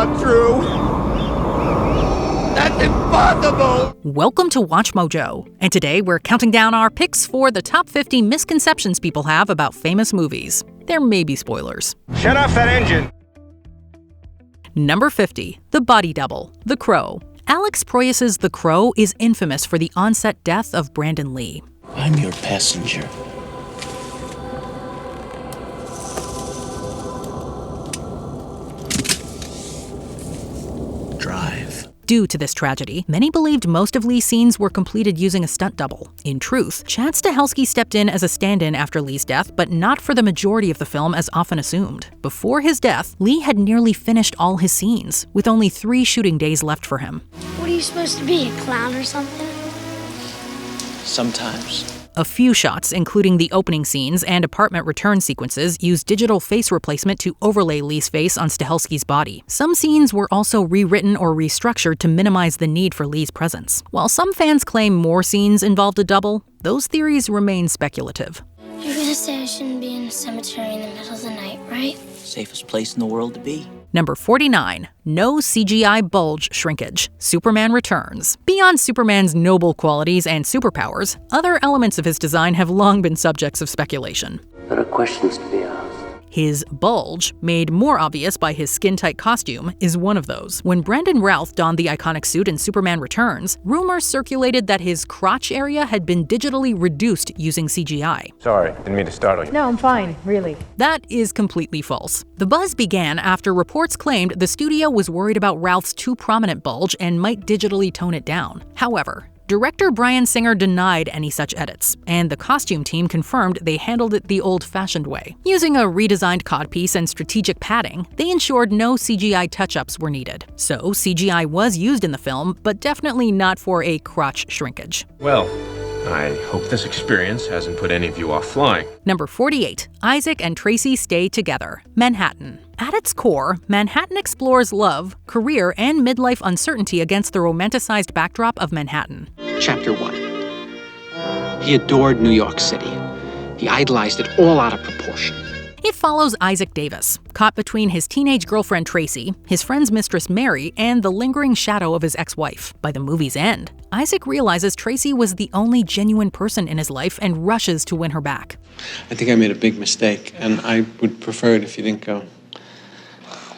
not true. That's impossible! Welcome to Watch Mojo, and today we're counting down our picks for the top 50 misconceptions people have about famous movies. There may be spoilers. Shut off that engine! Number 50. The Body Double, The Crow. Alex Proyas's The Crow is infamous for the on-set death of Brandon Lee. I'm your passenger. Drive. Due to this tragedy, many believed most of Lee's scenes were completed using a stunt double. In truth, Chad Stahelski stepped in as a stand-in after Lee's death, but not for the majority of the film as often assumed. Before his death, Lee had nearly finished all his scenes, with only 3 shooting days left for him. What are you supposed to be, a clown or something? Sometimes. A few shots, including the opening scenes and apartment return sequences, used digital face replacement to overlay Lee's face on Stahelski's body. Some scenes were also rewritten or restructured to minimize the need for Lee's presence. While some fans claim more scenes involved a double, those theories remain speculative. You're gonna say I shouldn't be in a cemetery in the middle of the night, right? Safest place in the world to be. Number 49. No CGI bulge shrinkage. Superman Returns. Beyond Superman's noble qualities and superpowers, other elements of his design have long been subjects of speculation. There are questions to be asked. His bulge, made more obvious by his skin-tight costume, is one of those. When Brandon Routh donned the iconic suit in Superman Returns, rumors circulated that his crotch area had been digitally reduced using CGI. Sorry, didn't mean to startle you. No, I'm fine, really. That is completely false. The buzz began after reports claimed the studio was worried about Routh's too prominent bulge and might digitally tone it down. However, director Bryan Singer denied any such edits, and the costume team confirmed they handled it the old-fashioned way. Using a redesigned codpiece and strategic padding, they ensured no CGI touch-ups were needed. So CGI was used in the film, but definitely not for a crotch shrinkage. Well, I hope this experience hasn't put any of you off flying. Number 48. Isaac and Tracy Stay Together, Manhattan. At its core, Manhattan explores love, career, and midlife uncertainty against the romanticized backdrop of Manhattan. Chapter 1. He adored New York City. He idolized it all out of proportion. It follows Isaac Davis, caught between his teenage girlfriend Tracy, his friend's mistress Mary, and the lingering shadow of his ex-wife. By the movie's end, Isaac realizes Tracy was the only genuine person in his life and rushes to win her back. I think I made a big mistake, and I would prefer it if you didn't go.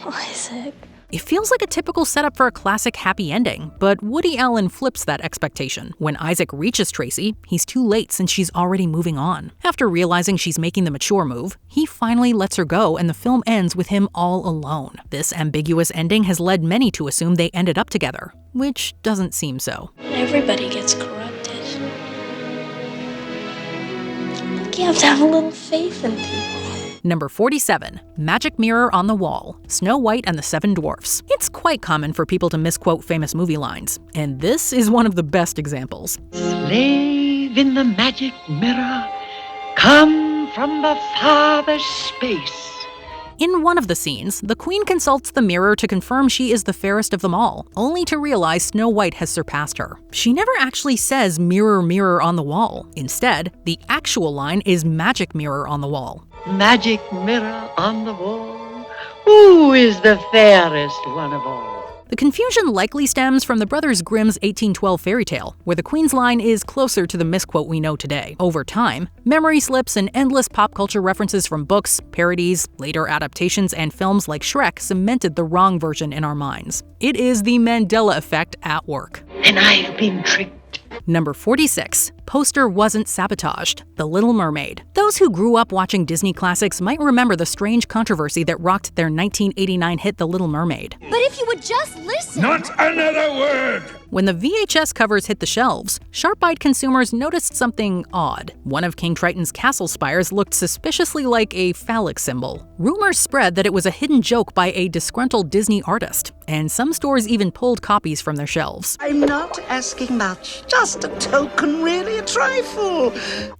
Isaac. It feels like a typical setup for a classic happy ending, but Woody Allen flips that expectation. When Isaac reaches Tracy, he's too late since she's already moving on. After realizing she's making the mature move, he finally lets her go and the film ends with him all alone. This ambiguous ending has led many to assume they ended up together, which doesn't seem so. Everybody gets corrupted. You have to have a little faith in people. Number 47. Magic Mirror on the Wall, Snow White and the Seven Dwarfs. It's quite common for people to misquote famous movie lines, and this is one of the best examples. Slave in the magic mirror, come from the farthest space. In one of the scenes, the queen consults the mirror to confirm she is the fairest of them all, only to realize Snow White has surpassed her. She never actually says mirror, mirror on the wall. Instead, the actual line is magic mirror on the wall. Magic mirror on the wall, who is the fairest one of all? The confusion likely stems from the Brothers Grimm's 1812 fairy tale, where the queen's line is closer to the misquote we know today. Over time, memory slips and endless pop culture references from books, parodies, later adaptations, and films like Shrek cemented the wrong version in our minds. It is the Mandela effect at work. And I've been tricked. Number 46. Poster wasn't sabotaged, The Little Mermaid. Those who grew up watching Disney classics might remember the strange controversy that rocked their 1989 hit The Little Mermaid. But if you would just listen! Not another word! When the VHS covers hit the shelves, sharp-eyed consumers noticed something odd. One of King Triton's castle spires looked suspiciously like a phallic symbol. Rumors spread that it was a hidden joke by a disgruntled Disney artist, and some stores even pulled copies from their shelves. I'm not asking much, just a token, really a trifle.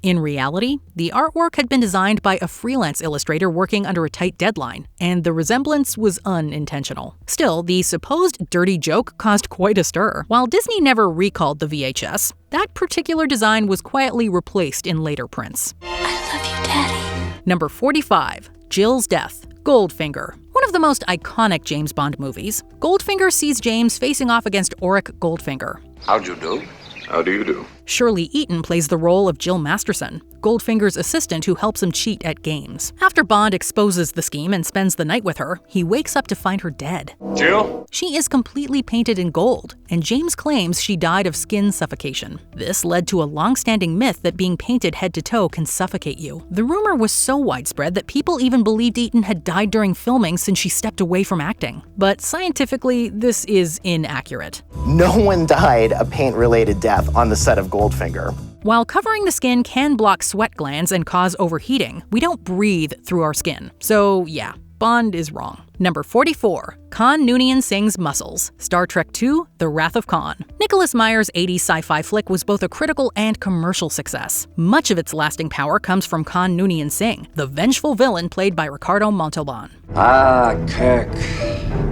In reality, the artwork had been designed by a freelance illustrator working under a tight deadline, and the resemblance was unintentional. Still, the supposed dirty joke caused quite a stir. While Disney never recalled the VHS, that particular design was quietly replaced in later prints. I love you, Daddy. Number 45. Jill's Death, Goldfinger. One of the most iconic James Bond movies, Goldfinger sees James facing off against Auric Goldfinger. How'd you do? How do you do? Shirley Eaton plays the role of Jill Masterson, Goldfinger's assistant who helps him cheat at games. After Bond exposes the scheme and spends the night with her, he wakes up to find her dead. Jill? She is completely painted in gold, and James claims she died of skin suffocation. This led to a long-standing myth that being painted head to toe can suffocate you. The rumor was so widespread that people even believed Eaton had died during filming since she stepped away from acting. But scientifically, this is inaccurate. No one died a paint-related death on the set of Goldfinger. While covering the skin can block sweat glands and cause overheating, we don't breathe through our skin. So yeah, Bond is wrong. Number 44. Khan Noonien sings Muscles. Star Trek II: The Wrath of Khan. Nicholas Meyer's 80s sci-fi flick was both a critical and commercial success. Much of its lasting power comes from Khan Noonien Singh, the vengeful villain played by Ricardo Montalban. Ah, Kirk,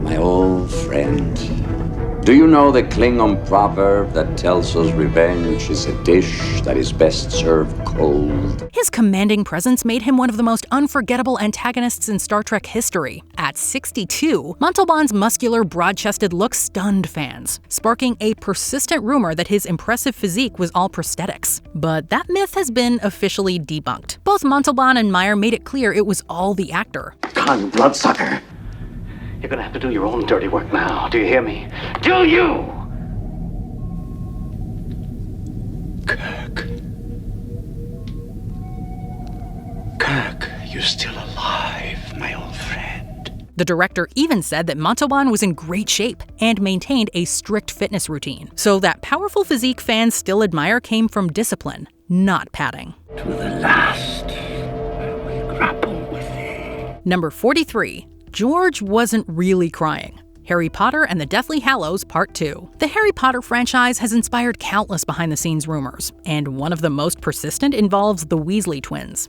my old friend. Do you know the Klingon proverb that tells us revenge is a dish that is best served cold? His commanding presence made him one of the most unforgettable antagonists in Star Trek history. At 62, Montalban's muscular, broad-chested look stunned fans, sparking a persistent rumor that his impressive physique was all prosthetics. But that myth has been officially debunked. Both Montalban and Meyer made it clear it was all the actor. Con bloodsucker. You're gonna have to do your own dirty work now. Do you hear me? Do you? Kirk. Kirk, you're still alive, my old friend. The director even said that Montalban was in great shape and maintained a strict fitness routine. So that powerful physique fans still admire came from discipline, not padding. To the last, I will grapple with thee. Number 43. George wasn't really crying. Harry Potter and the Deathly Hallows Part 2. The Harry Potter franchise has inspired countless behind-the-scenes rumors, and one of the most persistent involves the Weasley twins.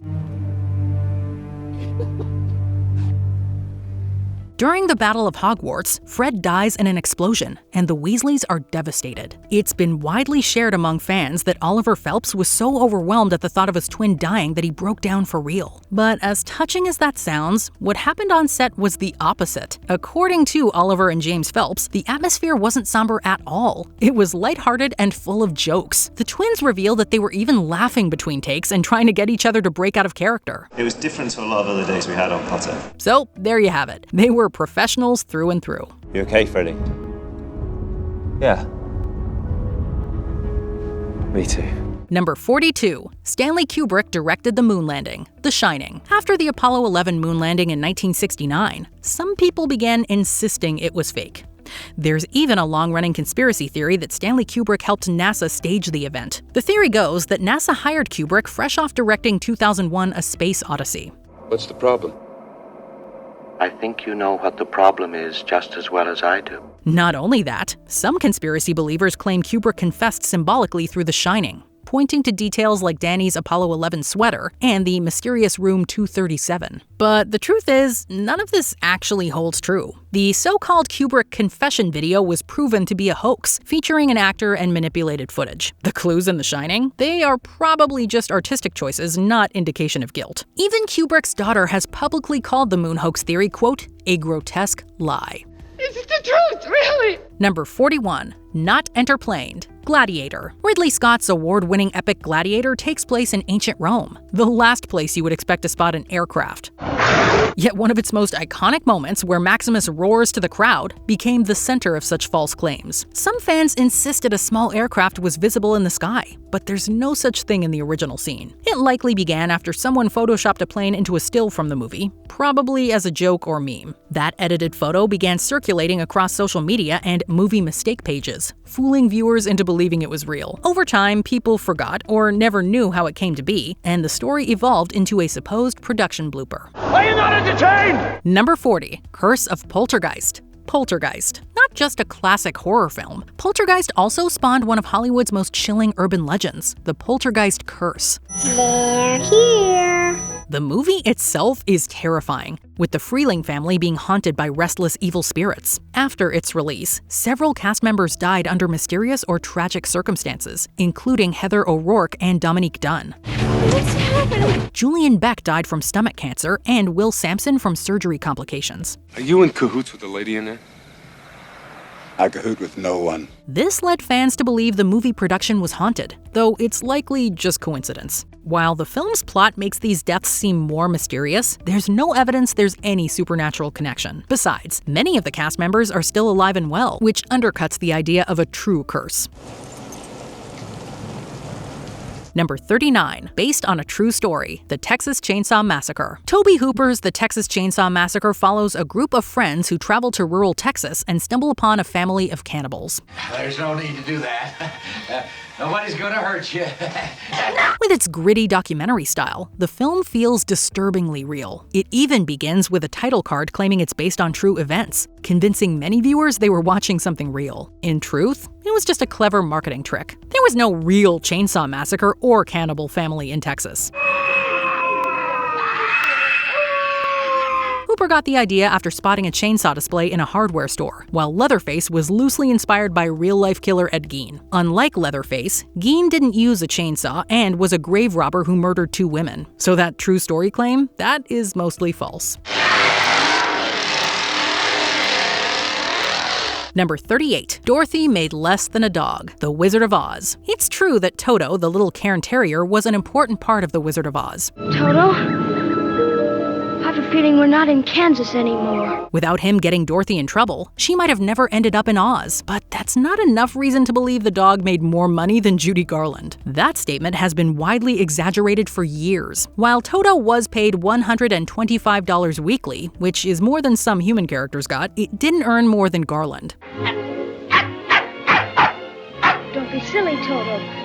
During the Battle of Hogwarts, Fred dies in an explosion, and the Weasleys are devastated. It's been widely shared among fans that Oliver Phelps was so overwhelmed at the thought of his twin dying that he broke down for real. But as touching as that sounds, what happened on set was the opposite. According to Oliver and James Phelps, the atmosphere wasn't somber at all. It was lighthearted and full of jokes. The twins reveal that they were even laughing between takes and trying to get each other to break out of character. It was different to a lot of other days we had on Potter. So there you have it. They were professionals through and through. You okay, Freddie? Yeah. Me too. Number 42. Stanley Kubrick directed the moon landing, The Shining. After the Apollo 11 moon landing in 1969, some people began insisting it was fake. There's even a long-running conspiracy theory that Stanley Kubrick helped NASA stage the event. The theory goes that NASA hired Kubrick fresh off directing 2001: A Space Odyssey. What's the problem? I think you know what the problem is just as well as I do. Not only that, some conspiracy believers claim Kubrick confessed symbolically through The Shining, pointing to details like Danny's Apollo 11 sweater and the mysterious room 237. But the truth is, none of this actually holds true. The so-called Kubrick confession video was proven to be a hoax, featuring an actor and manipulated footage. The clues in The Shining? They are probably just artistic choices, not indication of guilt. Even Kubrick's daughter has publicly called the moon hoax theory, quote, a grotesque lie. Is it the truth, really? Number 41. Not enterplained. Gladiator. Ridley Scott's award-winning epic Gladiator takes place in ancient Rome, the last place you would expect to spot an aircraft. Yet one of its most iconic moments, where Maximus roars to the crowd, became the center of such false claims. Some fans insisted a small aircraft was visible in the sky, but there's no such thing in the original scene. It likely began after someone photoshopped a plane into a still from the movie, probably as a joke or meme. That edited photo began circulating across social media and movie mistake pages, fooling viewers into believing it was real. Over time, people forgot or never knew how it came to be, and the story evolved into a supposed production blooper. Are you not entertained? Number 40. Curse of Poltergeist. Poltergeist. Not just a classic horror film, Poltergeist also spawned one of Hollywood's most chilling urban legends, the Poltergeist curse. They're here. The movie itself is terrifying, with the Freeling family being haunted by restless evil spirits. After its release, several cast members died under mysterious or tragic circumstances, including Heather O'Rourke and Dominique Dunn. What's happening? Julian Beck died from stomach cancer and Will Sampson from surgery complications. Are you in cahoots with the lady in there? I cahoot with no one. This led fans to believe the movie production was haunted, though it's likely just coincidence. While the film's plot makes these deaths seem more mysterious, there's no evidence there's any supernatural connection. Besides, many of the cast members are still alive and well, which undercuts the idea of a true curse. Number 39, based on a true story, The Texas Chainsaw Massacre. Tobe Hooper's The Texas Chainsaw Massacre follows a group of friends who travel to rural Texas and stumble upon a family of cannibals. There's no need to do that. Nobody's gonna hurt you. With its gritty documentary style, the film feels disturbingly real. It even begins with a title card claiming it's based on true events, convincing many viewers they were watching something real. In truth, it was just a clever marketing trick. There was no real chainsaw massacre or cannibal family in Texas. Hooper got the idea after spotting a chainsaw display in a hardware store, while Leatherface was loosely inspired by real-life killer Ed Gein. Unlike Leatherface, Gein didn't use a chainsaw and was a grave robber who murdered 2 women. So that true story claim, that is mostly false. Number 38, Dorothy Made Less Than a Dog, The Wizard of Oz. It's true that Toto, the little Cairn Terrier, was an important part of The Wizard of Oz. Toto? I have a feeling we're not in Kansas anymore. Without him getting Dorothy in trouble, she might have never ended up in Oz, but that's not enough reason to believe the dog made more money than Judy Garland. That statement has been widely exaggerated for years. While Toto was paid $125 weekly, which is more than some human characters got, it didn't earn more than Garland. Don't be silly, Toto.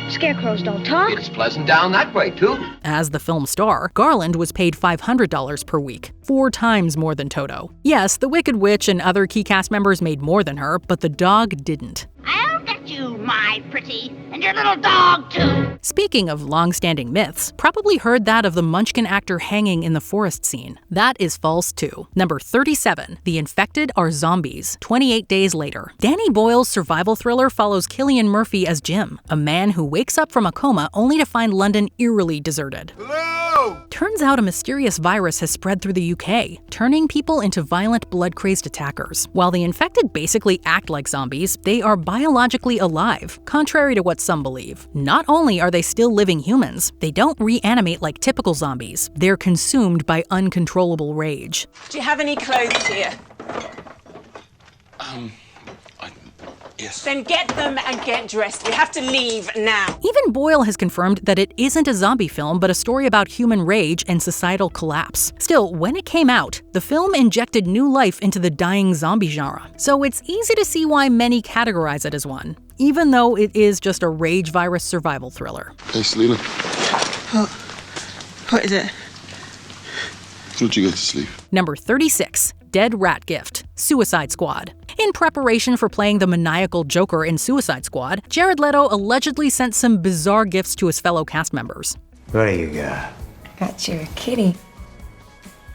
Scarecrows don't talk. It's pleasant down that way, too. As the film's star, Garland was paid $500 per week, 4 times more than Toto. Yes, the Wicked Witch and other key cast members made more than her, but the dog didn't. I'll get you, my pretty, and your little dog, too. Speaking of long-standing myths, probably heard that of the Munchkin actor hanging in the forest scene. That is false, too. Number 37, The Infected Are Zombies, 28 Days Later. Danny Boyle's survival thriller follows Cillian Murphy as Jim, a man who wakes up from a coma only to find London eerily deserted. Hello! Turns out a mysterious virus has spread through the UK, turning people into violent, blood-crazy attackers. While the infected basically act like zombies, they are biologically alive, contrary to what some believe. Not only are they still living humans, they don't reanimate like typical zombies. They're consumed by uncontrollable rage. Do you have any clothes here? Yes. Then get them and get dressed. We have to leave now. Even Boyle has confirmed that it isn't a zombie film, but a story about human rage and societal collapse. Still, when it came out, the film injected new life into the dying zombie genre. So it's easy to see why many categorize it as one, even though it is just a rage virus survival thriller. Hey, Selena. What is it? Why don't you go to sleep? Number 36, Dead Rat Gift, Suicide Squad. In preparation for playing the maniacal Joker in Suicide Squad, Jared Leto allegedly sent some bizarre gifts to his fellow cast members. What do you got? Got you a kitty.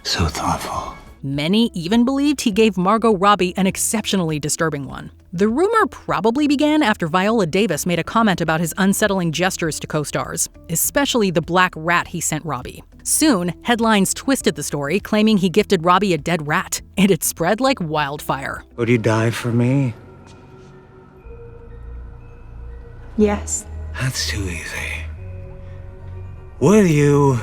So thoughtful. Many even believed he gave Margot Robbie an exceptionally disturbing one. The rumor probably began after Viola Davis made a comment about his unsettling gestures to co-stars, especially the black rat he sent Robbie. Soon, headlines twisted the story, claiming he gifted Robbie a dead rat, and it spread like wildfire. Would you die for me? Yes. That's too easy. Would you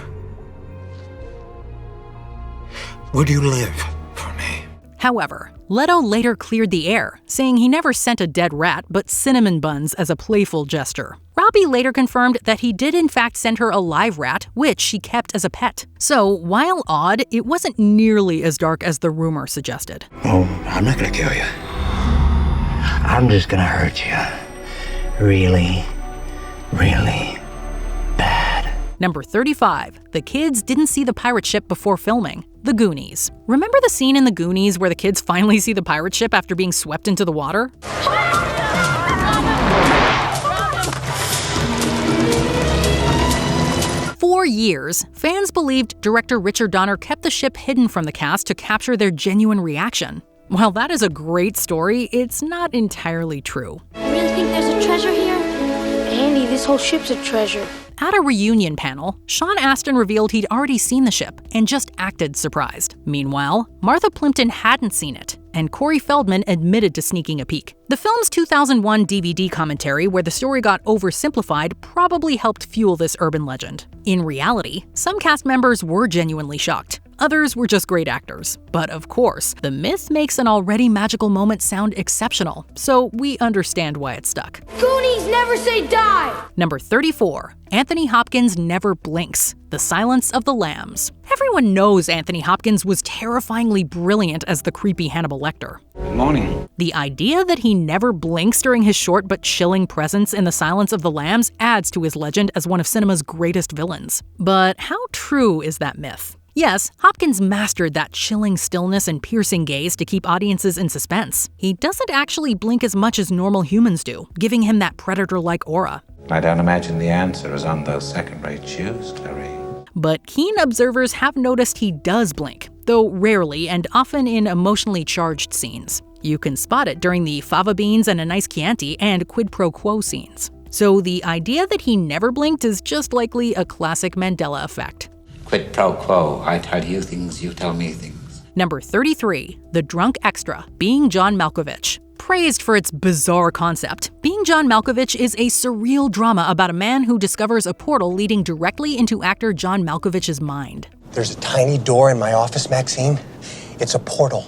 live for me? However, Leto later cleared the air, saying he never sent a dead rat but cinnamon buns as a playful gesture. Robbie later confirmed that he did in fact send her a live rat, which she kept as a pet. So, while odd, it wasn't nearly as dark as the rumor suggested. Oh, I'm not gonna kill you. I'm just gonna hurt you. Really, really bad. Number 35. The kids didn't see the pirate ship before filming. The Goonies. Remember the scene in The Goonies where the kids finally see the pirate ship after being swept into the water? For years, fans believed director Richard Donner kept the ship hidden from the cast to capture their genuine reaction. While that is a great story, it's not entirely true. You really think there's a treasure here? Andy, this whole ship's a treasure. At a reunion panel, Sean Astin revealed he'd already seen the ship and just acted surprised. Meanwhile, Martha Plimpton hadn't seen it, and Corey Feldman admitted to sneaking a peek. The film's 2001 DVD commentary, where the story got oversimplified, probably helped fuel this urban legend. In reality, some cast members were genuinely shocked. Others were just great actors. But of course, the myth makes an already magical moment sound exceptional, so we understand why it stuck. Goonies never say die! Number 34. Anthony Hopkins never blinks. The Silence of the Lambs. Everyone knows Anthony Hopkins was terrifyingly brilliant as the creepy Hannibal Lecter. Good morning. The idea that he never blinks during his short but chilling presence in The Silence of the Lambs adds to his legend as one of cinema's greatest villains. But how true is that myth? Yes, Hopkins mastered that chilling stillness and piercing gaze to keep audiences in suspense. He doesn't actually blink as much as normal humans do, giving him that predator-like aura. I don't imagine the answer is on those second-rate shoes, Clarice. But keen observers have noticed he does blink, though rarely and often in emotionally charged scenes. You can spot it during the fava beans and a nice Chianti and quid pro quo scenes. So the idea that he never blinked is just likely a classic Mandela effect. Quid pro quo. I tell you things, you tell me things. Number 33. The Drunk Extra, Being John Malkovich. Praised for its bizarre concept, Being John Malkovich is a surreal drama about a man who discovers a portal leading directly into actor John Malkovich's mind. There's a tiny door in my office, Maxine. It's a portal,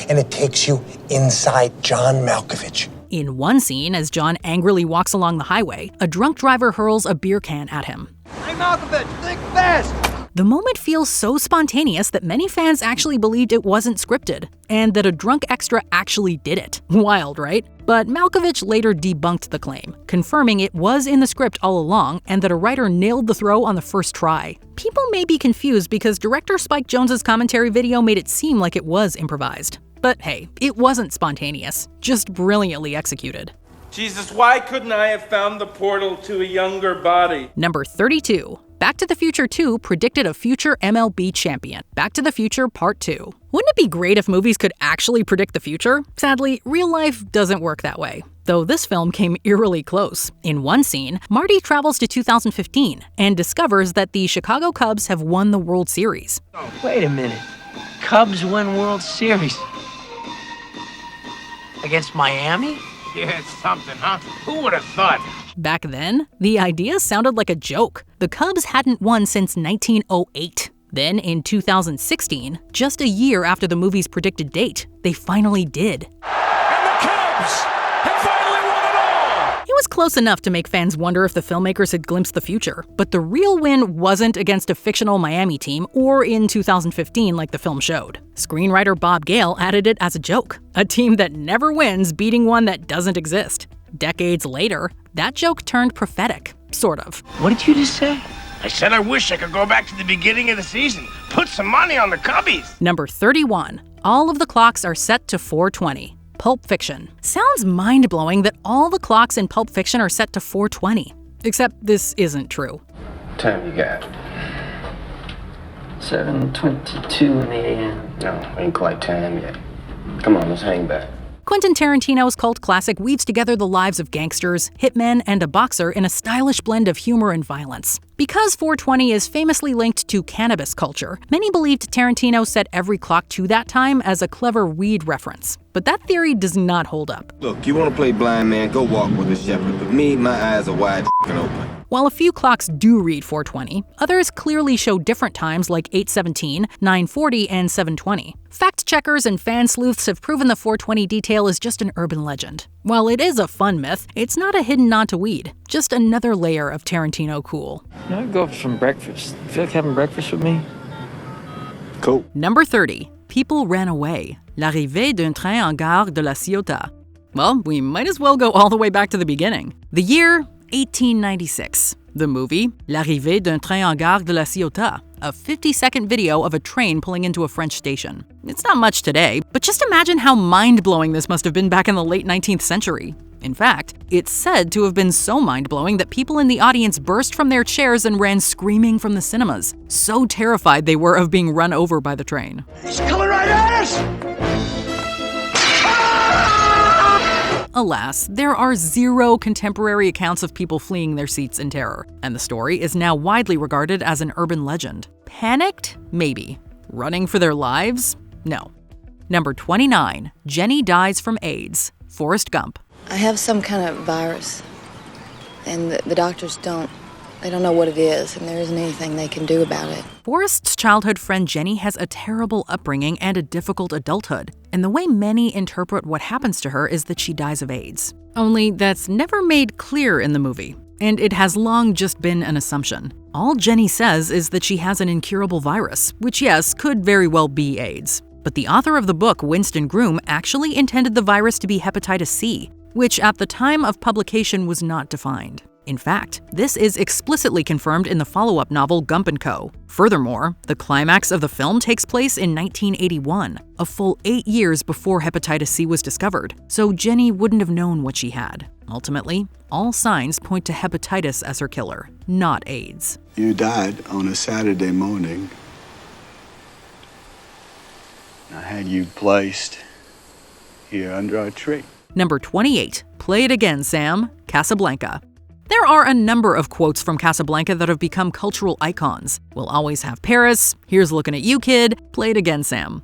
and it takes you inside John Malkovich. In one scene, as John angrily walks along the highway, a drunk driver hurls a beer can at him. Hey Malkovich, think fast! The moment feels so spontaneous that many fans actually believed it wasn't scripted, and that a drunk extra actually did it. Wild, right? But Malkovich later debunked the claim, confirming it was in the script all along and that a writer nailed the throw on the first try. People may be confused because director Spike Jonze's commentary video made it seem like it was improvised. But hey, it wasn't spontaneous, just brilliantly executed. Jesus, why couldn't I have found the portal to a younger body? Number 32. Back to the Future 2 predicted a future MLB champion. Back to the Future Part 2. Wouldn't it be great if movies could actually predict the future? Sadly, real life doesn't work that way. Though this film came eerily close. In one scene, Marty travels to 2015 and discovers that the Chicago Cubs have won the World Series. Oh, wait a minute. Cubs win World Series. Against Miami? Yeah, it's something, huh? Who would have thought? Back then, the idea sounded like a joke. The Cubs hadn't won since 1908. Then in 2016, just a year after the movie's predicted date, they finally did. And the Cubs have finally won it all! It was close enough to make fans wonder if the filmmakers had glimpsed the future, but the real win wasn't against a fictional Miami team or in 2015 like the film showed. Screenwriter Bob Gale added it as a joke, a team that never wins beating one that doesn't exist. Decades later, that joke turned prophetic, sort of. What did you just say? I said I wish I could go back to the beginning of the season. Put some money on the Cubbies. Number 31. All of the clocks are set to 4:20. Pulp Fiction. Sounds mind-blowing that all the clocks in Pulp Fiction are set to 4:20. Except this isn't true. Time you got? 7:22 in the a.m. No, ain't quite time yet. Come on, let's hang back. Quentin Tarantino's cult classic weaves together the lives of gangsters, hitmen, and a boxer in a stylish blend of humor and violence. Because 420 is famously linked to cannabis culture, many believed Tarantino set every clock to that time as a clever weed reference. But that theory does not hold up. Look, you want to play blind man, go walk with a shepherd, but me, my eyes are wide open. While a few clocks do read 420, others clearly show different times like 8:17, 9:40, and 7:20. Fact checkers and fan sleuths have proven the 420 detail is just an urban legend. While it is a fun myth, it's not a hidden nod to weed, just another layer of Tarantino cool. You know, I go for some breakfast. You feel like having breakfast with me? Cool. Number 30. People ran away. L'arrivée d'un train en gare de la Ciotat. Well, we might as well go all the way back to the beginning. The year, 1896. The movie, L'arrivée d'un train en gare de la Ciotat, a 50-second video of a train pulling into a French station. It's not much today, but just imagine how mind-blowing this must have been back in the late 19th century. In fact, it's said to have been so mind-blowing that people in the audience burst from their chairs and ran screaming from the cinemas, so terrified they were of being run over by the train. He's coming right at us! alas, there are zero contemporary accounts of people fleeing their seats in terror, and the story is now widely regarded as an urban legend. Panicked? Maybe. Running for their lives? No. Number 29. Jenny dies from AIDS. Forrest Gump. I have some kind of virus, and the doctors don't know what it is, and there isn't anything they can do about it. Forrest's childhood friend Jenny has a terrible upbringing and a difficult adulthood, and the way many interpret what happens to her is that she dies of AIDS. Only that's never made clear in the movie, and it has long just been an assumption. All Jenny says is that she has an incurable virus, which yes, could very well be AIDS. But the author of the book, Winston Groom, actually intended the virus to be hepatitis C, which at the time of publication was not defined. In fact, this is explicitly confirmed in the follow-up novel Gump & Co. Furthermore, the climax of the film takes place in 1981, a full 8 years before hepatitis C was discovered, so Jenny wouldn't have known what she had. Ultimately, all signs point to hepatitis as her killer, not AIDS. You died on a Saturday morning. I had you placed here under a tree. Number 28. Play it again, Sam. Casablanca. There are a number of quotes from Casablanca that have become cultural icons. We'll always have Paris, here's looking at you, kid, play it again, Sam.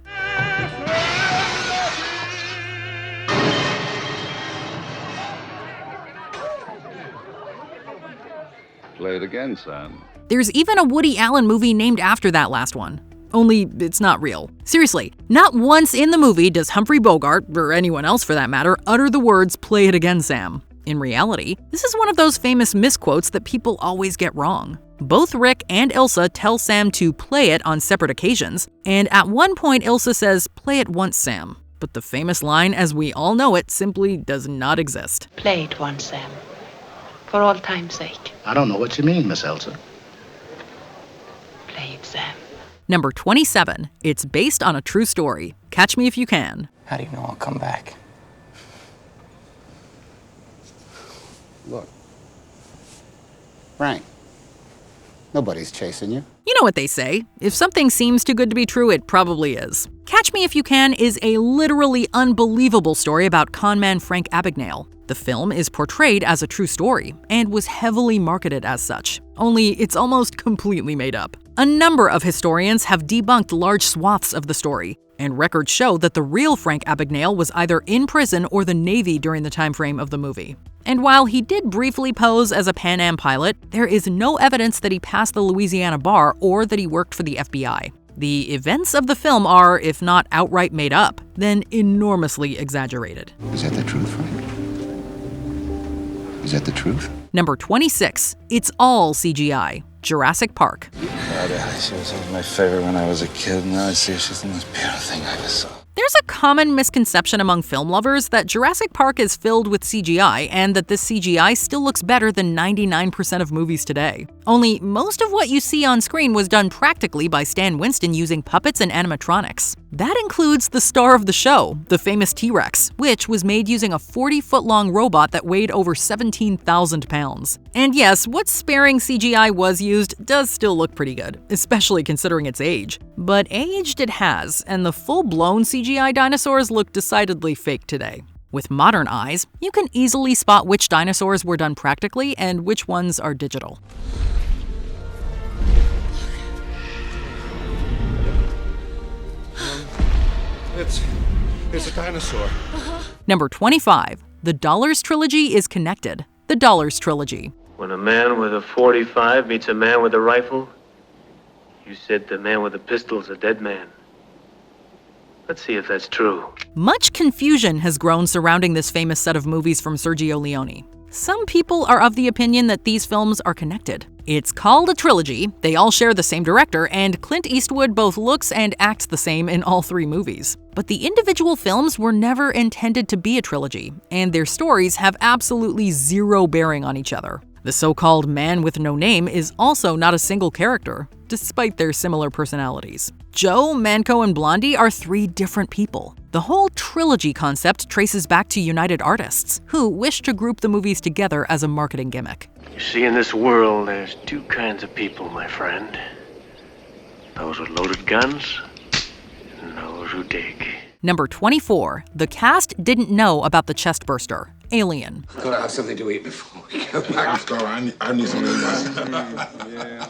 Play it again, Sam. There's even a Woody Allen movie named after that last one. Only it's not real. Seriously, not once in the movie does Humphrey Bogart, or anyone else for that matter, utter the words, play it again, Sam. In reality, this is one of those famous misquotes that people always get wrong. Both Rick and Ilsa tell Sam to play it on separate occasions, and at one point Ilsa says, play it once, Sam. But the famous line, as we all know it, simply does not exist. Play it once, Sam. For all time's sake. I don't know what you mean, Miss Elsa. Play it, Sam. Number 27. It's based on a true story. Catch Me If You Can. How do you know I'll come back? Look. Frank. Nobody's chasing you. You know what they say. If something seems too good to be true, it probably is. Catch Me If You Can is a literally unbelievable story about conman Frank Abagnale. The film is portrayed as a true story and was heavily marketed as such, only it's almost completely made up. A number of historians have debunked large swaths of the story, and records show that the real Frank Abagnale was either in prison or the Navy during the time frame of the movie. And while he did briefly pose as a Pan Am pilot, there is no evidence that he passed the Louisiana bar or that he worked for the FBI. The events of the film are, if not outright made up, then enormously exaggerated. Is that the truth, Frank? Is that the truth? Number 26. It's all CGI. Jurassic Park. She was my favorite when I was a kid. Now I see she's the most beautiful thing I ever saw. There's a common misconception among film lovers that Jurassic Park is filled with CGI and that this CGI still looks better than 99% of movies today. Only most of what you see on screen was done practically by Stan Winston using puppets and animatronics. That includes the star of the show, the famous T-Rex, which was made using a 40-foot-long robot that weighed over 17,000 pounds. And yes, what sparing CGI was used does still look pretty good, especially considering its age. But aged it has, and the full-blown CGI dinosaurs look decidedly fake today. With modern eyes, you can easily spot which dinosaurs were done practically and which ones are digital. It's a dinosaur. Number 25. The Dollars Trilogy is connected. The Dollars Trilogy. When a man with a .45 meets a man with a rifle, you said the man with a pistol's a dead man. Let's see if that's true. Much confusion has grown surrounding this famous set of movies from Sergio Leone. Some people are of the opinion that these films are connected. It's called a trilogy, they all share the same director, and Clint Eastwood both looks and acts the same in all three movies. But the individual films were never intended to be a trilogy, and their stories have absolutely zero bearing on each other. The so-called man with no name is also not a single character, despite their similar personalities. Joe, Manco, and Blondie are three different people. The whole trilogy concept traces back to United Artists, who wished to group the movies together as a marketing gimmick. You see, in this world, there's two kinds of people, my friend. Those with loaded guns, and those who dig. Number 24. The cast didn't know about the Chestburster. Alien. Gotta have something to eat before we go back. I need something. Yeah.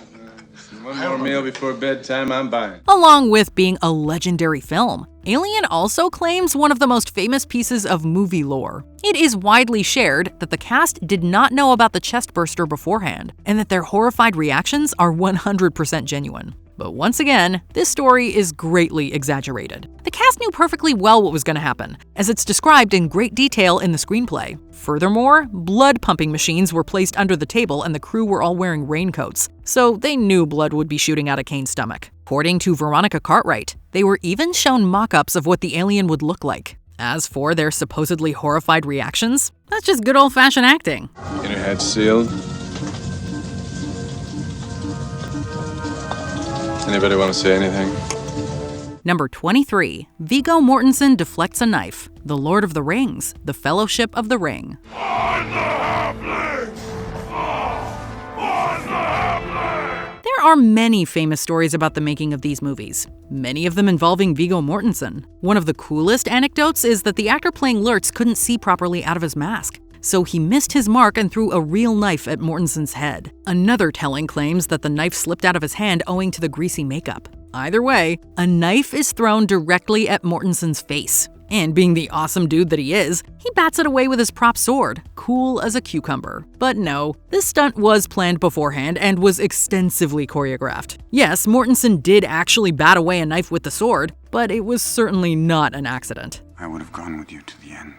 One more meal before bedtime, I'm buying. Along with being a legendary film, Alien also claims one of the most famous pieces of movie lore. It is widely shared that the cast did not know about the chestburster beforehand, and that their horrified reactions are 100% genuine. But once again, this story is greatly exaggerated. The cast knew perfectly well what was going to happen, as it's described in great detail in the screenplay. Furthermore, blood pumping machines were placed under the table and the crew were all wearing raincoats, so they knew blood would be shooting out of Kane's stomach. According to Veronica Cartwright, they were even shown mock-ups of what the alien would look like. As for their supposedly horrified reactions, that's just good old-fashioned acting. Get her head sealed. Anybody want to say anything? Number 23. Viggo Mortensen deflects a knife. The Lord of the Rings, The Fellowship of the Ring. There are many famous stories about the making of these movies, many of them involving Viggo Mortensen. One of the coolest anecdotes is that the actor playing Lurtz couldn't see properly out of his mask, so he missed his mark and threw a real knife at Mortensen's head. Another telling claims that the knife slipped out of his hand owing to the greasy makeup. Either way, a knife is thrown directly at Mortensen's face. And being the awesome dude that he is, he bats it away with his prop sword, cool as a cucumber. But no, this stunt was planned beforehand and was extensively choreographed. Yes, Mortensen did actually bat away a knife with the sword, but it was certainly not an accident. I would have gone with you to the end.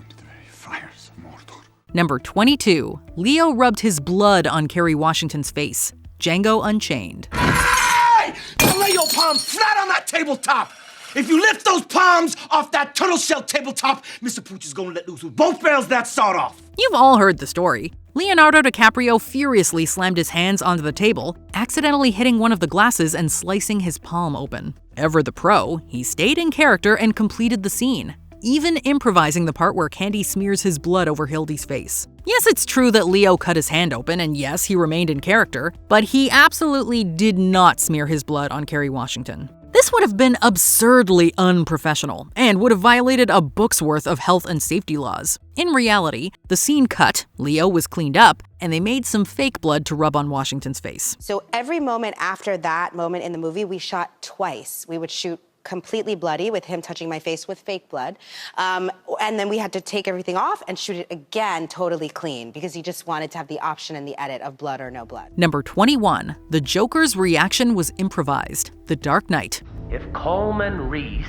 Into the very fires of Mordor. Number 22. Leo rubbed his blood on Kerry Washington's face. Django Unchained. Hey! Lay your palm flat on that tabletop! If you lift those palms off that turtle shell tabletop, Mr. Pooch is gonna let loose with both barrels that sawed off. You've all heard the story. Leonardo DiCaprio furiously slammed his hands onto the table, accidentally hitting one of the glasses and slicing his palm open. Ever the pro, he stayed in character and completed the scene, even improvising the part where Candy smears his blood over Hildy's face. Yes, it's true that Leo cut his hand open, and yes, he remained in character, but he absolutely did not smear his blood on Kerry Washington. This would have been absurdly unprofessional and would have violated a book's worth of health and safety laws. In reality, the scene cut, Leo was cleaned up, and they made some fake blood to rub on Washington's face. So every moment after that moment in the movie, we shot twice. We would shoot completely bloody with him touching my face with fake blood. And then we had to take everything off and shoot it again totally clean because he just wanted to have the option in the edit of blood or no blood. Number 21. The Joker's reaction was improvised. The Dark Knight. If Coleman Reese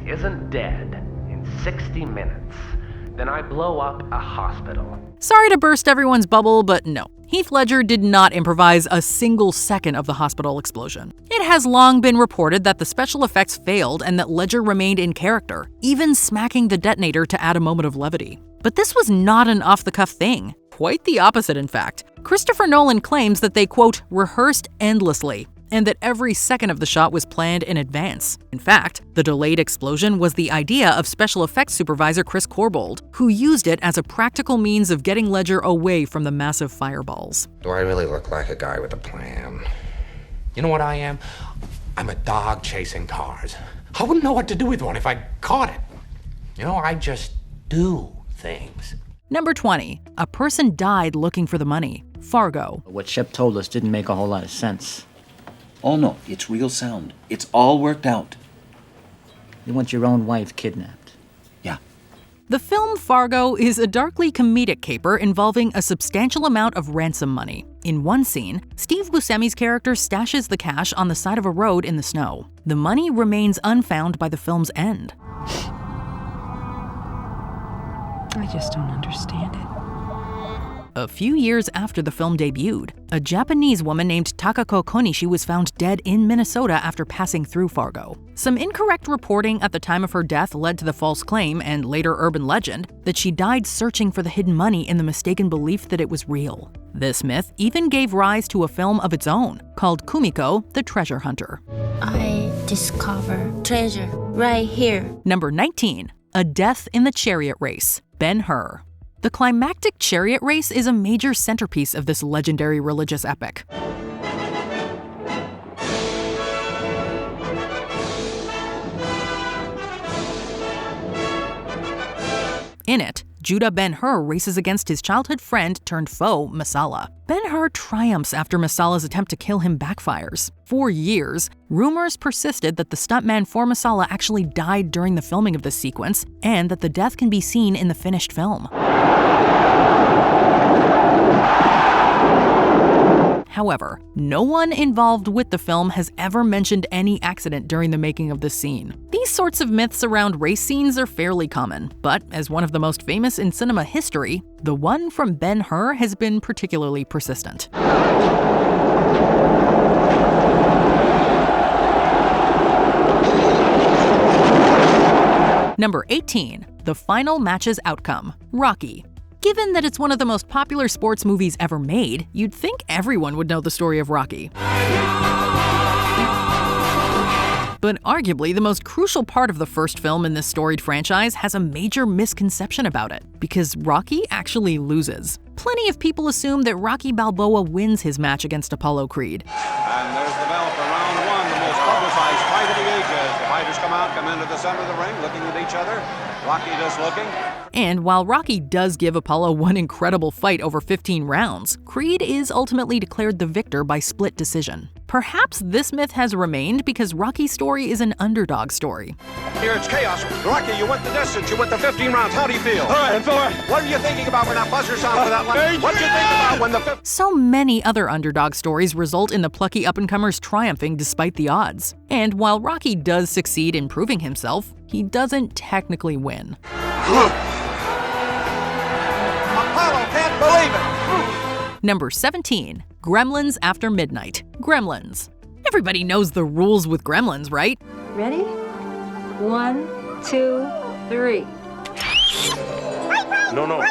isn't dead in 60 minutes, then I blow up a hospital. Sorry to burst everyone's bubble, but no. Heath Ledger did not improvise a single second of the hospital explosion. It has long been reported that the special effects failed and that Ledger remained in character, even smacking the detonator to add a moment of levity. But this was not an off-the-cuff thing. Quite the opposite, in fact. Christopher Nolan claims that they, quote, rehearsed endlessly, and that every second of the shot was planned in advance. In fact, the delayed explosion was the idea of special effects supervisor Chris Corbould, who used it as a practical means of getting Ledger away from the massive fireballs. Do I really look like a guy with a plan? You know what I am? I'm a dog chasing cars. I wouldn't know what to do with one if I caught it. You know, I just do things. Number 20. A person died looking for the money. Fargo. What Shep told us didn't make a whole lot of sense. Oh no, it's real sound. It's all worked out. You want your own wife kidnapped? Yeah. The film Fargo is a darkly comedic caper involving a substantial amount of ransom money. In one scene, Steve Buscemi's character stashes the cash on the side of a road in the snow. The money remains unfound by the film's end. I just don't understand it. A few years after the film debuted, a Japanese woman named Takako Konishi was found dead in Minnesota after passing through Fargo. Some incorrect reporting at the time of her death led to the false claim, and later urban legend, that she died searching for the hidden money in the mistaken belief that it was real. This myth even gave rise to a film of its own, called Kumiko, the Treasure Hunter. I discover treasure right here. Number 19. A Death in the Chariot Race. Ben-Hur. The climactic chariot race is a major centerpiece of this legendary religious epic. In it, Judah Ben-Hur races against his childhood friend turned foe, Masala. Ben-Hur triumphs after Masala's attempt to kill him backfires. For years, rumors persisted that the stuntman for Masala actually died during the filming of this sequence, and that the death can be seen in the finished film. However, no one involved with the film has ever mentioned any accident during the making of this scene. These sorts of myths around race scenes are fairly common, but as one of the most famous in cinema history, the one from Ben-Hur has been particularly persistent. Number 18, the final match's outcome, Rocky. Given that it's one of the most popular sports movies ever made, you'd think everyone would know the story of Rocky. But arguably, the most crucial part of the first film in this storied franchise has a major misconception about it, because Rocky actually loses. Plenty of people assume that Rocky Balboa wins his match against Apollo Creed. And there's the bell for round one, the most publicized fight of the ages. The fighters come into the center of the ring, looking at each other. Rocky just looking. And while Rocky does give Apollo one incredible fight over 15 rounds, Creed is ultimately declared the victor by split decision. Perhaps this myth has remained because Rocky's story is an underdog story. Here it's chaos. Rocky, you went the distance. You went the 15 rounds. How do you feel? All right, fella. What are you thinking about when that buzzer sounded for that line? What do you think about when the... So many other underdog stories result in the plucky up-and-comers triumphing despite the odds. And while Rocky does succeed in proving himself, he doesn't technically win. Apollo can't believe it. Number 17, Gremlins After Midnight. Gremlins. Everybody knows the rules with Gremlins, right? Ready? 1, 2, 3. No.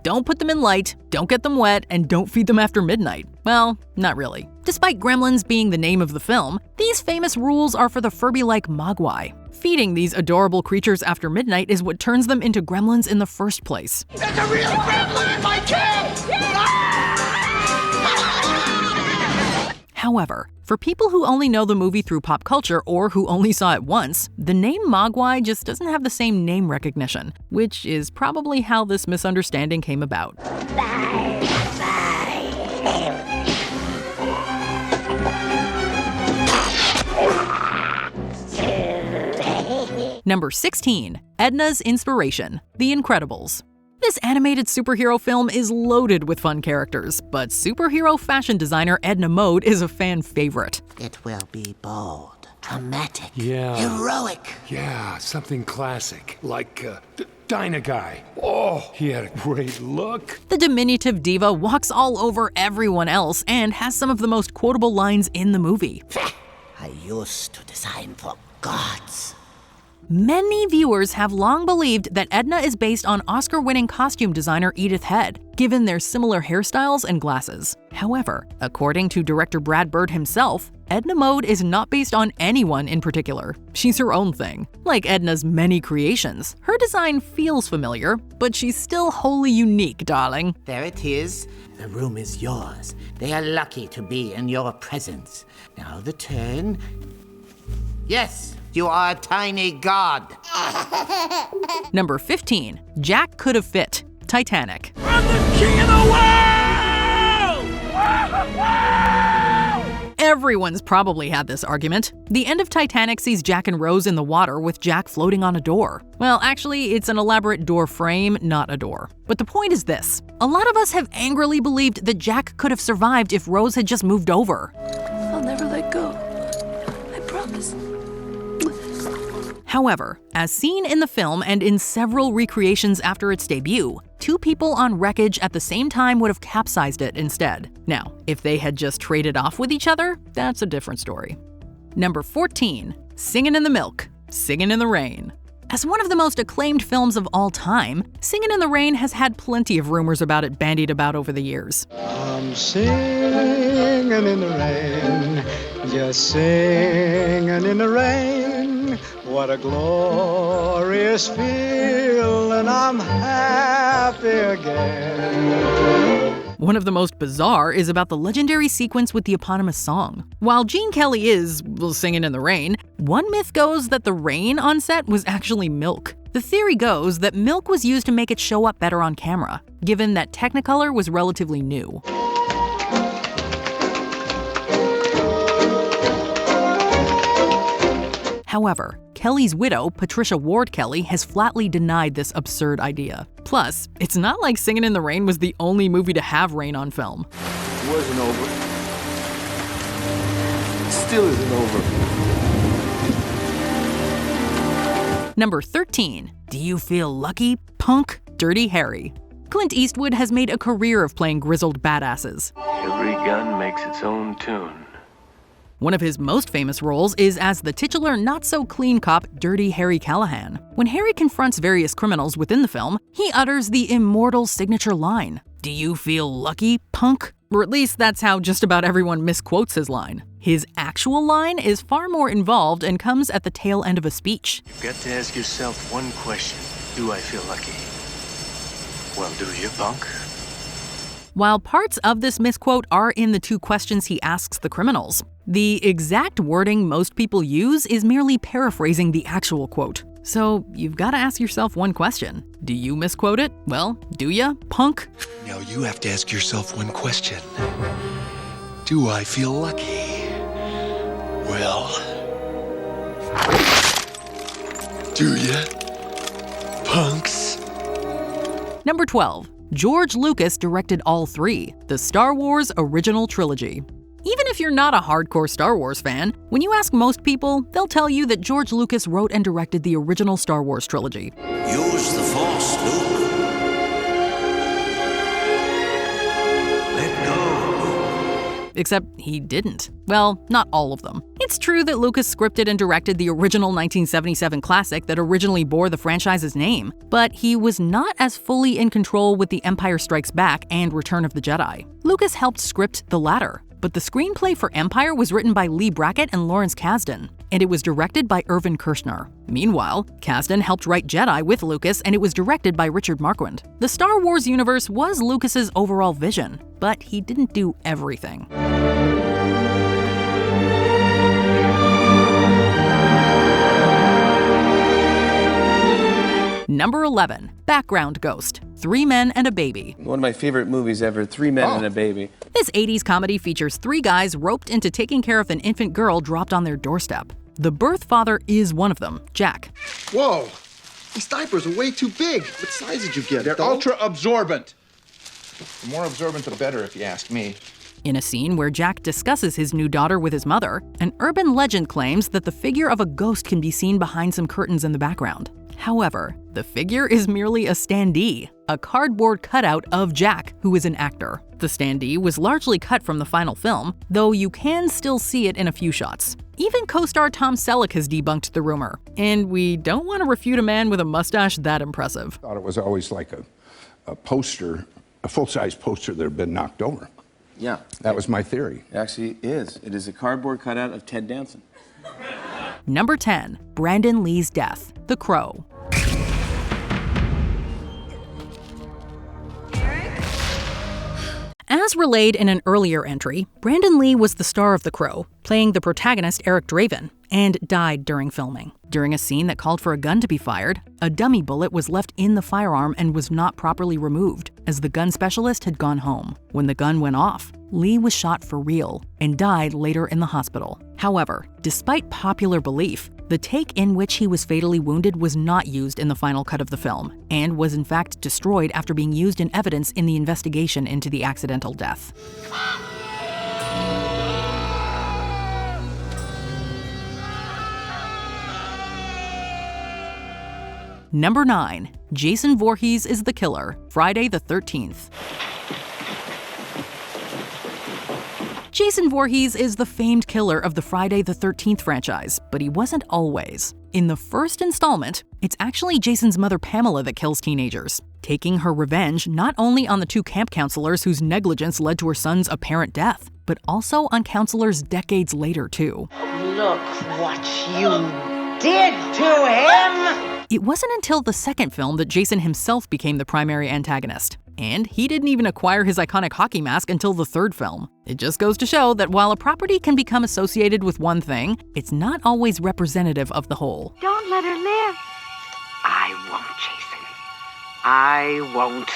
Don't put them in light, don't get them wet, and don't feed them after midnight. Well, not really. Despite Gremlins being the name of the film, these famous rules are for the Furby-like Mogwai. Feeding these adorable creatures after midnight is what turns them into gremlins in the first place. It's a real gremlin, my kid! However, for people who only know the movie through pop culture or who only saw it once, the name Mogwai just doesn't have the same name recognition, which is probably how this misunderstanding came about. Number 16, Edna's inspiration, The Incredibles. This animated superhero film is loaded with fun characters, but superhero fashion designer Edna Mode is a fan favorite. It will be bold, dramatic, heroic. Yeah, something classic, like Dyna Guy. Oh, he had a great look. The diminutive diva walks all over everyone else and has some of the most quotable lines in the movie. I used to design for gods. Many viewers have long believed that Edna is based on Oscar-winning costume designer Edith Head, given their similar hairstyles and glasses. However, according to director Brad Bird himself, Edna Mode is not based on anyone in particular. She's her own thing. Like Edna's many creations, her design feels familiar, but she's still wholly unique, darling. There it is. The room is yours. They are lucky to be in your presence. Now the turn. Yes. You are a tiny god. Number 15, Jack Could Have Fit, Titanic. I'm the king of the world! Everyone's probably had this argument. The end of Titanic sees Jack and Rose in the water with Jack floating on a door. Well, actually, it's an elaborate door frame, not a door. But the point is this. A lot of us have angrily believed that Jack could have survived if Rose had just moved over. I'll never let go. I promise. However, as seen in the film and in several recreations after its debut, two people on wreckage at the same time would have capsized it instead. Now, if they had just traded off with each other, that's a different story. Number 14, Singin' in the Milk, Singin' in the Rain. As one of the most acclaimed films of all time, Singin' in the Rain has had plenty of rumors about it bandied about over the years. I'm singing in the rain, just singing in the rain. What a glorious feeling, I'm happy again. One of the most bizarre is about the legendary sequence with the eponymous song. While Gene Kelly is, singing in the rain, one myth goes that the rain on set was actually milk. The theory goes that milk was used to make it show up better on camera, given that Technicolor was relatively new. However, Kelly's widow, Patricia Ward Kelly, has flatly denied this absurd idea. Plus, it's not like Singin' in the Rain was the only movie to have rain on film. It wasn't over. It still isn't over. Number 13. Do you feel lucky, punk? Dirty Harry. Clint Eastwood has made a career of playing grizzled badasses. Every gun makes its own tune. One of his most famous roles is as the titular not-so-clean cop Dirty Harry Callahan. When Harry confronts various criminals within the film, he utters the immortal signature line, "Do you feel lucky, punk?" Or at least that's how just about everyone misquotes his line. His actual line is far more involved and comes at the tail end of a speech. You've got to ask yourself one question. Do I feel lucky? Well, do you, punk? While parts of this misquote are in the two questions he asks the criminals, the exact wording most people use is merely paraphrasing the actual quote. So you've got to ask yourself one question. Do you misquote it? Well, do ya, punk? Now you have to ask yourself one question. Do I feel lucky? Well, do ya, punks? Number 12. George Lucas directed all three, the Star Wars original trilogy. Even if you're not a hardcore Star Wars fan, when you ask most people, they'll tell you that George Lucas wrote and directed the original Star Wars trilogy. Use the Force, Luke. Let go. Except he didn't. Well, not all of them. It's true that Lucas scripted and directed the original 1977 classic that originally bore the franchise's name, but he was not as fully in control with The Empire Strikes Back and Return of the Jedi. Lucas helped script the latter, but the screenplay for Empire was written by Lee Brackett and Lawrence Kasdan, and it was directed by Irvin Kershner. Meanwhile, Kasdan helped write Jedi with Lucas, and it was directed by Richard Marquand. The Star Wars universe was Lucas's overall vision, but he didn't do everything. Number 11. Background Ghost. 3 Men and a Baby. One of my favorite movies ever, 3 Men and a Baby. This 80s comedy features 3 guys roped into taking care of an infant girl dropped on their doorstep. The birth father is one of them, Jack. Whoa, these diapers are way too big. What size did you get? They're ultra absorbent. The more absorbent, the better, if you ask me. In a scene where Jack discusses his new daughter with his mother, an urban legend claims that the figure of a ghost can be seen behind some curtains in the background. However, the figure is merely a standee, a cardboard cutout of Jack, who is an actor. The standee was largely cut from the final film, though you can still see it in a few shots. Even co-star Tom Selleck has debunked the rumor, and we don't want to refute a man with a mustache that impressive. I thought it was always like a poster, a full-size poster that had been knocked over. Yeah. That was my theory. It actually is. It is a cardboard cutout of Ted Danson. Number 10. Brandon Lee's death. The Crow. As relayed in an earlier entry, Brandon Lee was the star of The Crow, playing the protagonist Eric Draven, and died during filming. During a scene that called for a gun to be fired, a dummy bullet was left in the firearm and was not properly removed, as the gun specialist had gone home. When the gun went off, Lee was shot for real and died later in the hospital. However, despite popular belief, the take in which he was fatally wounded was not used in the final cut of the film, and was in fact destroyed after being used in evidence in the investigation into the accidental death. Number 9. Jason Voorhees is the killer. Friday the 13th. Jason Voorhees is the famed killer of the Friday the 13th franchise, but he wasn't always. In the first installment, it's actually Jason's mother Pamela that kills teenagers, taking her revenge not only on the 2 camp counselors whose negligence led to her son's apparent death, but also on counselors decades later too. Look what you did to him! It wasn't until the second film that Jason himself became the primary antagonist. And he didn't even acquire his iconic hockey mask until the third film. It just goes to show that while a property can become associated with one thing, it's not always representative of the whole. Don't let her live. I won't, Jason. I won't.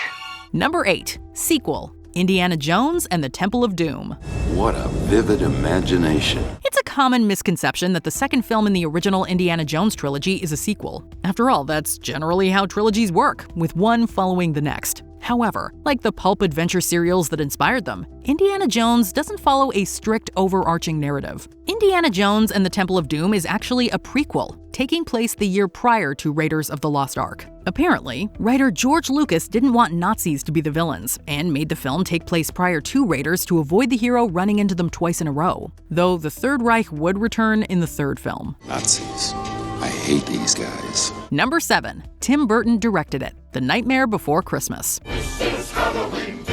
Number 8. Sequel. Indiana Jones and the Temple of Doom. What a vivid imagination. It's a common misconception that the second film in the original Indiana Jones trilogy is a sequel. After all, that's generally how trilogies work, with one following the next. However, like the pulp adventure serials that inspired them, Indiana Jones doesn't follow a strict overarching narrative. Indiana Jones and the Temple of Doom is actually a prequel, taking place the year prior to Raiders of the Lost Ark. Apparently, writer George Lucas didn't want Nazis to be the villains, and made the film take place prior to Raiders to avoid the hero running into them twice in a row, though the Third Reich would return in the third film. Nazis. I hate these guys. Number 7. Tim Burton directed it, The Nightmare Before Christmas. This is Halloween,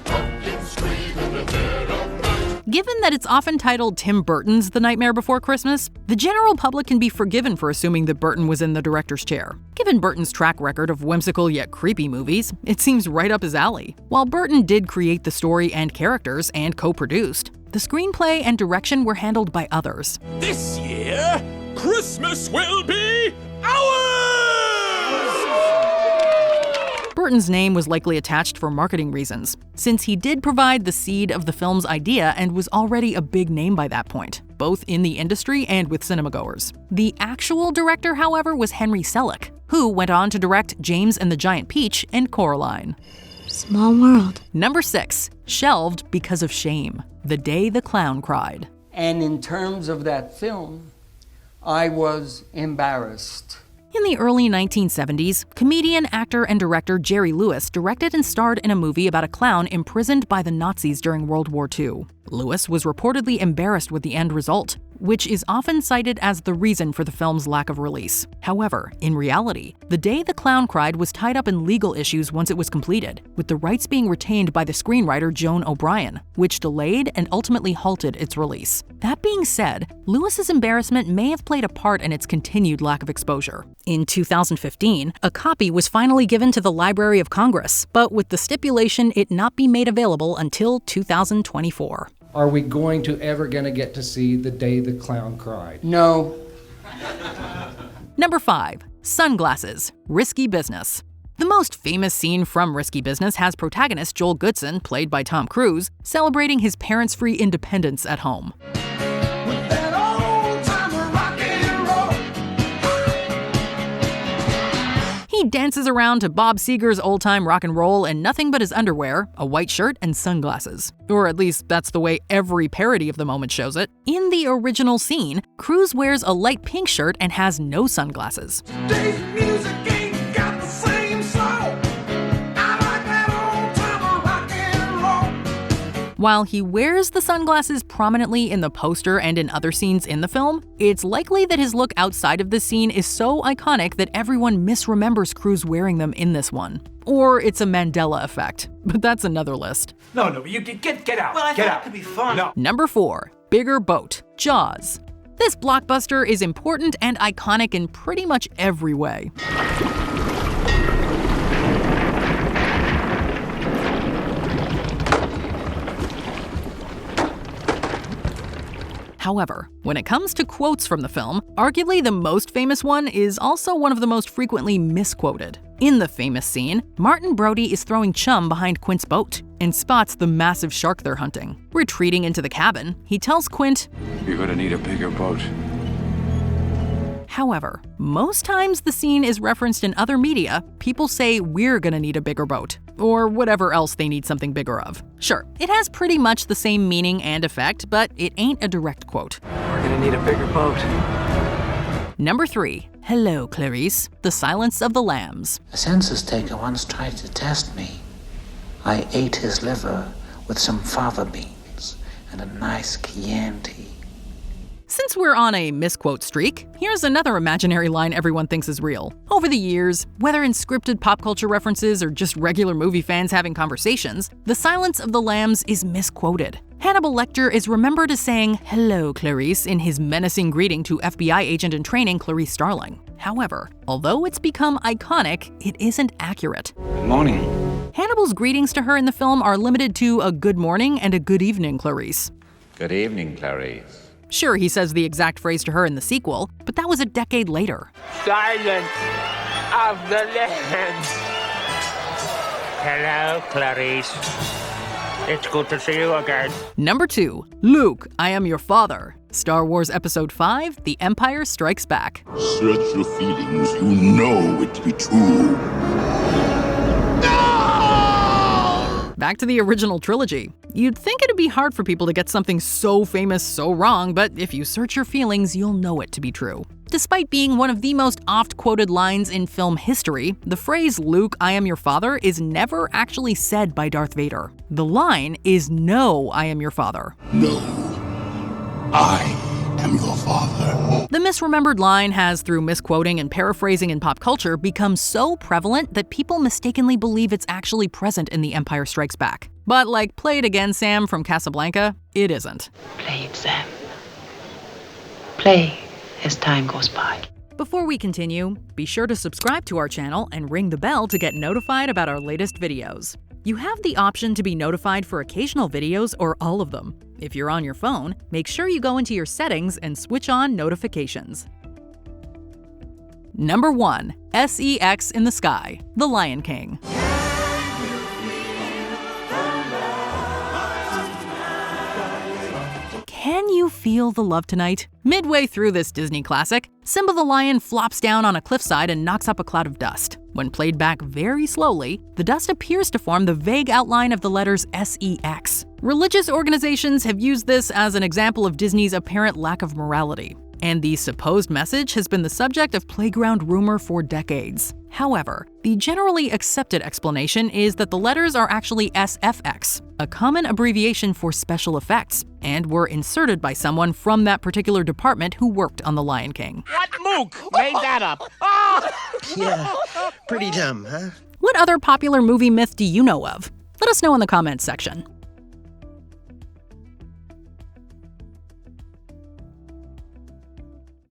pumpkins scream in the dead of night. Given that it's often titled Tim Burton's The Nightmare Before Christmas, the general public can be forgiven for assuming that Burton was in the director's chair. Given Burton's track record of whimsical yet creepy movies, it seems right up his alley. While Burton did create the story and characters and co-produced, the screenplay and direction were handled by others. This year, Christmas will be ours! Burton's name was likely attached for marketing reasons, since he did provide the seed of the film's idea and was already a big name by that point, both in the industry and with cinemagoers. The actual director, however, was Henry Selick, who went on to direct James and the Giant Peach and Coraline. Small world. Number 6. Shelved because of shame. The Day the Clown Cried. And in terms of that film, I was embarrassed. In the early 1970s, comedian, actor, and director Jerry Lewis directed and starred in a movie about a clown imprisoned by the Nazis during World War II. Lewis was reportedly embarrassed with the end result, which is often cited as the reason for the film's lack of release. However, in reality, The Day the Clown Cried was tied up in legal issues once it was completed, with the rights being retained by the screenwriter Joan O'Brien, which delayed and ultimately halted its release. That being said, Lewis's embarrassment may have played a part in its continued lack of exposure. In 2015, a copy was finally given to the Library of Congress, but with the stipulation it not be made available until 2024. Are we going to get to see The Day the Clown Cried? No. Number 5. Sunglasses. Risky Business. The most famous scene from Risky Business has protagonist Joel Goodson, played by Tom Cruise, celebrating his parents-free independence at home. He dances around to Bob Seger's old-time rock and roll in nothing but his underwear, a white shirt, and sunglasses. Or at least that's the way every parody of the moment shows it. In the original scene, Cruise wears a light pink shirt and has no sunglasses. While he wears the sunglasses prominently in the poster and in other scenes in the film, it's likely that his look outside of this scene is so iconic that everyone misremembers Cruise wearing them in this one. Or it's a Mandela effect, but that's another list. No, you get out. Well, I get thought out. it could be fun. No. Number 4. Bigger Boat. Jaws. This blockbuster is important and iconic in pretty much every way. However, when it comes to quotes from the film, arguably the most famous one is also one of the most frequently misquoted. In the famous scene, Martin Brody is throwing chum behind Quint's boat and spots the massive shark they're hunting. Retreating into the cabin, he tells Quint, "You're gonna need a bigger boat." However, most times the scene is referenced in other media, people say we're gonna need a bigger boat, or whatever else they need something bigger of. Sure, it has pretty much the same meaning and effect, but it ain't a direct quote. We're gonna need a bigger boat. Number 3. Hello, Clarice. The Silence of the Lambs. A census taker once tried to test me. I ate his liver with some fava beans and a nice Chianti. Since we're on a misquote streak, here's another imaginary line everyone thinks is real. Over the years, whether in scripted pop culture references or just regular movie fans having conversations, The Silence of the Lambs is misquoted. Hannibal Lecter is remembered as saying, "Hello, Clarice," in his menacing greeting to FBI agent in training Clarice Starling. However, although it's become iconic, it isn't accurate. Good morning. Hannibal's greetings to her in the film are limited to a good morning and a good evening, Clarice. Good evening, Clarice. Sure, he says the exact phrase to her in the sequel, but that was a decade later. Silence. of the land. Hello, Clarice. It's good to see you again. Number 2. Luke, I Am Your Father. Star Wars Episode 5, The Empire Strikes Back. Search your feelings. You know it to be true. Back to the original trilogy. You'd think it'd be hard for people to get something so famous so wrong, but if you search your feelings, you'll know it to be true. Despite being one of the most oft-quoted lines in film history, the phrase "Luke, I am your father" is never actually said by Darth Vader. The line is "No, I am your father." No, I am your father. The misremembered line has, through misquoting and paraphrasing in pop culture, become so prevalent that people mistakenly believe it's actually present in The Empire Strikes Back. But like "Play It Again, Sam" from Casablanca, it isn't. Play it, Sam. Play as time goes by. Before we continue, be sure to subscribe to our channel and ring the bell to get notified about our latest videos. You have the option to be notified for occasional videos or all of them. If you're on your phone, make sure you go into your settings and switch on notifications. Number 1. SEX in the Sky, The Lion King. Can you feel the love tonight? Midway through this Disney classic, Simba the lion flops down on a cliffside and knocks up a cloud of dust. When played back very slowly, the dust appears to form the vague outline of the letters SEX. Religious organizations have used this as an example of Disney's apparent lack of morality, and the supposed message has been the subject of playground rumor for decades. However, the generally accepted explanation is that the letters are actually SFX, a common abbreviation for special effects, and were inserted by someone from that particular department who worked on The Lion King. What mook made that up? Oh! Yeah, pretty dumb, huh? What other popular movie myth do you know of? Let us know in the comments section.